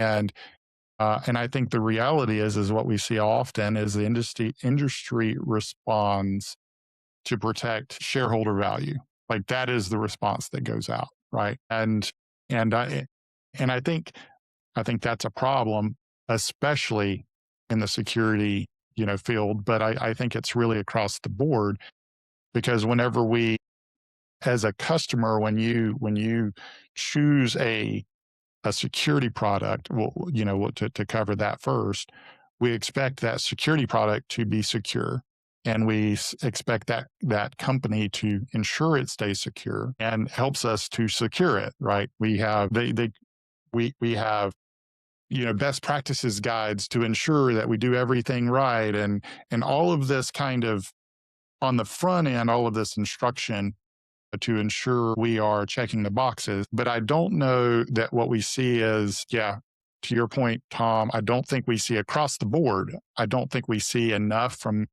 And I think the reality is what we see often is the industry responds to protect shareholder value. Like that is the response that goes out, right? And I and I think that's a problem, especially in the security field. But I think it's really across the board because whenever we, as a customer, when you choose a security product, well, to cover that first, we expect that security product to be secure. And we expect that company to ensure it stays secure and helps us to secure it, right? We have best practices guides to ensure that we do everything right, and all of this kind of on the front end, all of this instruction to ensure we are checking the boxes. But I don't know that what we see is, yeah, to your point, Tom, I don't think we see across the board. I don't think we see enough from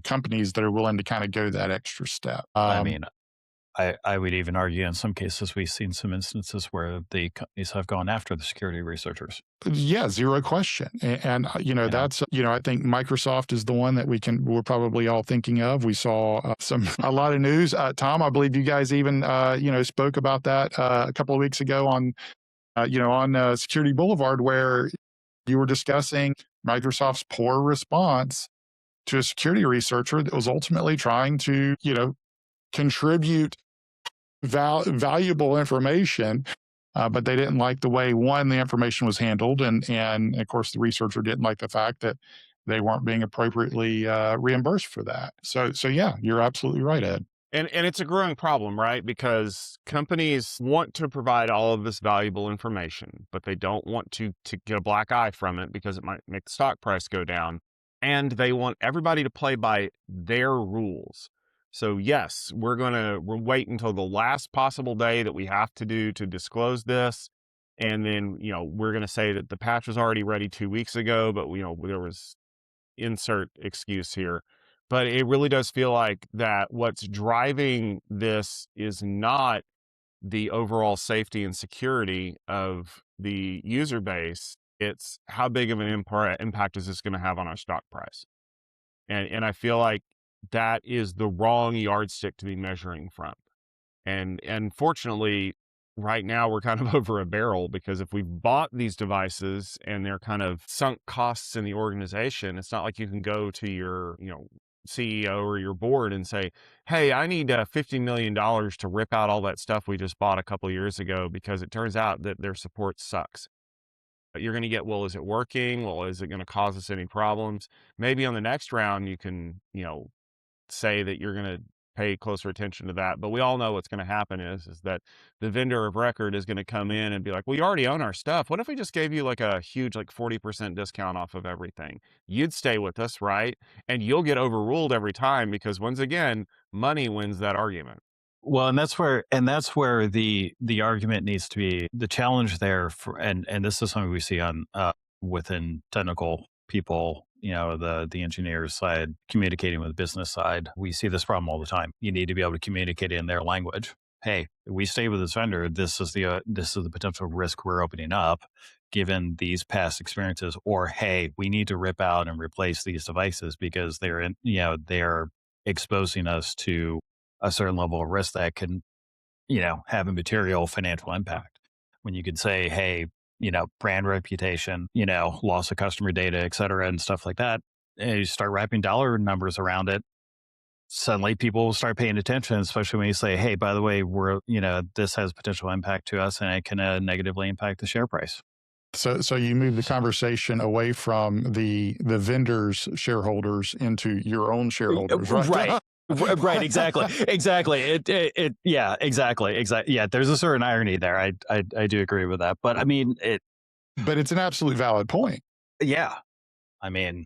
companies that are willing to kind of go that extra step. I mean, I would even argue in some cases, we've seen some instances where the companies have gone after the security researchers. Yeah, zero question. And You know, that's I think Microsoft is the one that we're probably all thinking of. We saw a lot of news. Tom, I believe you guys even spoke about that a couple of weeks ago on Security Boulevard, where you were discussing Microsoft's poor response to a security researcher that was ultimately trying to contribute valuable information, but they didn't like the way, one, the information was handled, and of course the researcher didn't like the fact that they weren't being appropriately reimbursed for that. So yeah, you're absolutely right, Ed. And it's a growing problem, right? Because companies want to provide all of this valuable information, but they don't want to get a black eye from it because it might make the stock price go down. And they want everybody to play by their rules. So yes, we'll wait until the last possible day that we have to disclose this. And then, we're going to say that the patch was already ready 2 weeks ago, but there was insert excuse here. But it really does feel like that what's driving this is not the overall safety and security of the user base. It's how big of an impact is this going to have on our stock price? And I feel like that is the wrong yardstick to be measuring from. And fortunately, right now we're kind of over a barrel, because if we've bought these devices and they're kind of sunk costs in the organization, it's not like you can go to your CEO or your board and say, hey, I need $50 million to rip out all that stuff we just bought a couple of years ago because it turns out that their support sucks. But you're going to get, well, is it working? Well, is it going to cause us any problems? Maybe on the next round, you can, say that you're going to pay closer attention to that. But we all know what's going to happen is that the vendor of record is going to come in and be like, well, you already own our stuff. What if we just gave you like a huge, like 40% discount off of everything? You'd stay with us, right? And you'll get overruled every time because, once again, money wins that argument. well, and that's where the argument needs to be. The challenge there for, and this is something we see on within technical people, the engineers side communicating with the business side. We see this problem all the time. You need to be able to communicate in their language. Hey, we stay with this vendor. This is the potential risk we're opening up given these past experiences. Or hey, we need to rip out and replace these devices because they're exposing us to a certain level of risk that can have a material financial impact. When you could say, hey, brand reputation, loss of customer data, et cetera, and stuff like that. And you start wrapping dollar numbers around it. Suddenly people will start paying attention, especially when you say, hey, by the way, this has potential impact to us and it can negatively impact the share price. So you move the conversation away from the vendors' shareholders into your own shareholders, right? Right. Right. Exactly. Exactly. Yeah, exactly. Yeah. There's a certain irony there. I do agree with that. But I mean, But it's an absolute valid point. yeah. I mean,